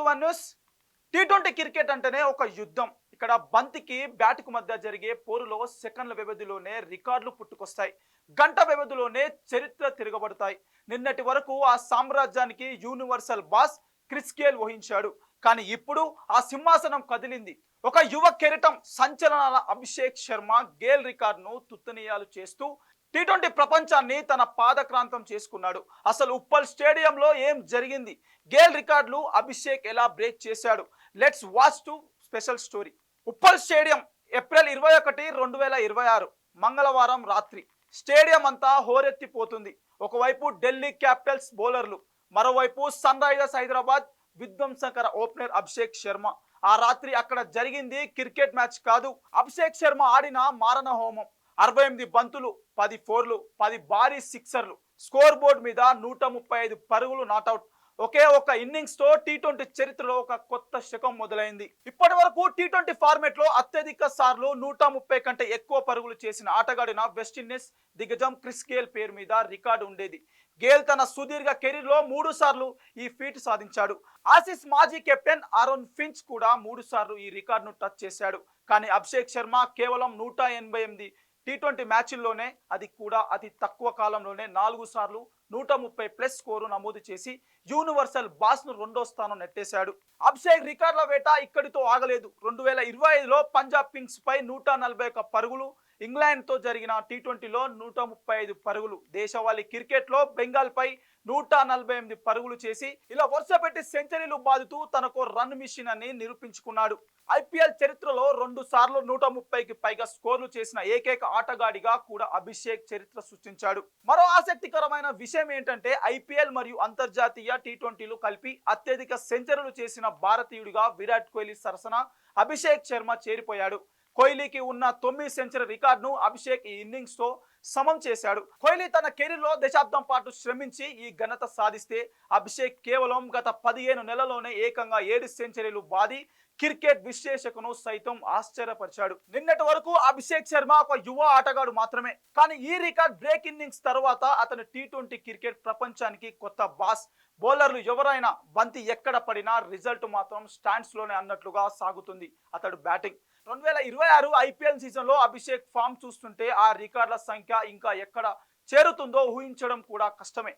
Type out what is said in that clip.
One news. T20 cricket అంటేనే ఒక యుద్ధం. ఇక్కడ బంతికి బ్యాట్‌కు మధ్య జరిగే పోరులో సెకన్ల వ్యవధిలోనే రికార్డులు పుట్టుకొస్తాయి. గంట వ్యవధిలోనే చరిత్ర తిరగబడతాయి. నిన్నటి వరకు ఆ సామ్రాజ్యానికి యూనివర్సల్ బాస్ క్రిస్ గేల్ వహించాడు. కానీ ఇప్పుడు ఆ సింహాసనం కదిలింది. ఒక యువ కెరటం సంచలనాల అభిషేక్ శర్మ గేల్ రికార్డును తుత్తనీయాలు చేస్తూ టీ20 ప్రపంచాన్ని తన పాదక్రాంతం చేసుకున్నాడు. అసలు ఉప్పల్ స్టేడియంలో ఏం జరిగింది? గేల్ రికార్డులు అభిషేక్ ఎలా బ్రేక్ చేశాడు? Let's watch to special story. Uppal stadium April 21, 2026 మంగళవారం రాత్రి. స్టేడియం అంతా హోరెత్తిపోతుంది. ఒకవైపు ఢిల్లీ క్యాపిటల్స్ బౌలర్లు, మరోవైపు సన్ రైజర్స్ హైదరాబాద్ విధ్వంసకర ఓపెనర్ అభిషేక్ శర్మ. ఆ రాత్రి అక్కడ జరిగింది క్రికెట్ మ్యాచ్ కాదు, అభిషేక్ శర్మ ఆడిన మారణ హోమం. 68 బంతులు, 10 ఫోర్లు, 10 భారీ సిక్సర్లు, స్కోర్ బోర్డు మీద 135 పరుగులు నాట్అవుట్. ఒకే ఒక ఇన్నింగ్స్ తో టీ20 చరిత్రలో ఒక కొత్త శకం మొదలైంది. ఇప్పటి వరకు టీ20 ఫార్మేట్ లో అత్యధిక సార్లు 130 కంటే ఎక్కువ పరుగులు చేసిన ఆటగాడిన వెస్టిండీస్ దిగ్గజం క్రిస్ గేల్ పేరు మీద రికార్డు ఉండేది. గేల్ తన సుదీర్ఘ కెరీర్ లో 3 సార్లు ఈ ఫీట్ సాధించాడు. ఆసీస్ మాజీ కెప్టెన్ ఆరోన్ ఫించ్ కూడా 3 సార్లు ఈ రికార్డును టచ్ చేశాడు. కానీ అభిషేక్ శర్మ కేవలం 188 టీ20 మ్యాచ్ల్లోనే, అది కూడా అతి తక్కువ కాలంలోనే 4 సార్లు 130+ స్కోరు నమోదు చేసి యూనివర్సల్ బాస్ ను రెండో స్థానం నెట్టేశాడు. అభిషేక్ రికార్డుల వేట ఇక్కడితో ఆగలేదు. 2025లో పంజాబ్ కింగ్స్ పై 141 పరుగులు, ఇంగ్లాండ్ తో జరిగిన టీ20లో 135 పరుగులు, దేశవాళీ క్రికెట్ లో బెంగాల్ పై 148 పరుగులు చేసి ఇలా వరుస పెట్టి సెంచరీలు బాదుతూ తనకు రన్ మిషన్ అని నిరూపించుకున్నాడు. ఐపీఎల్ చరిత్రలో 2 సార్లు 130కి పైగా స్కోర్లు చేసిన ఏకైక ఆటగాడిగా కూడా అభిషేక్ చరిత్ర సృష్టించాడు. మరో ఆసక్తికరమైన విషయం ఏంటంటే ఐపీఎల్ మరియు అంతర్జాతీయ టీ20లు కలిపి అత్యధిక సెంచరీలు చేసిన భారతీయుడిగా విరాట్ కోహ్లీ సరసన అభిషేక్ శర్మ చేరిపోయాడు. కోహ్లీకి ఉన్న 9 సెంచరీ రికార్డును అభిషేక్ ఈ ఇన్నింగ్స్ తో సమం చేశాడు. కోహ్లీ తన కెరీర్ లో దశాబ్దం పాటు శ్రమించి ఈ ఘనత సాధిస్తే అభిషేక్ కేవలం గత 15 నెలల్లోనే ఏకంగా 7 సెంచరీలు బాది క్రికెట్ విశ్లేషకును సైతం ఆశ్చర్యపరిచాడు. నిన్నటి వరకు అభిషేక్ శర్మ ఒక యువ ఆటగాడు మాత్రమే. కానీ ఈ రికార్డ్ బ్రేక్ ఇన్నింగ్స్ తర్వాత అతను టీ20 క్రికెట్ ప్రపంచానికి కొత్త బాస్. బౌలర్లు ఎవరైనా బంతి ఎక్కడ పడినా రిజల్ట్ మాత్రం స్టాండ్స్ లోనే అన్నట్లుగా సాగుతుంది అతడు బ్యాటింగ్. 2026 ఐపీఎల్ సీజన్ లో అభిషేక్ ఫామ్ చూస్తుంటే ఆ రికార్డుల సంఖ్య ఇంకా ఎక్కడ చేరుతుందో ఊహించడం కూడా కష్టమే.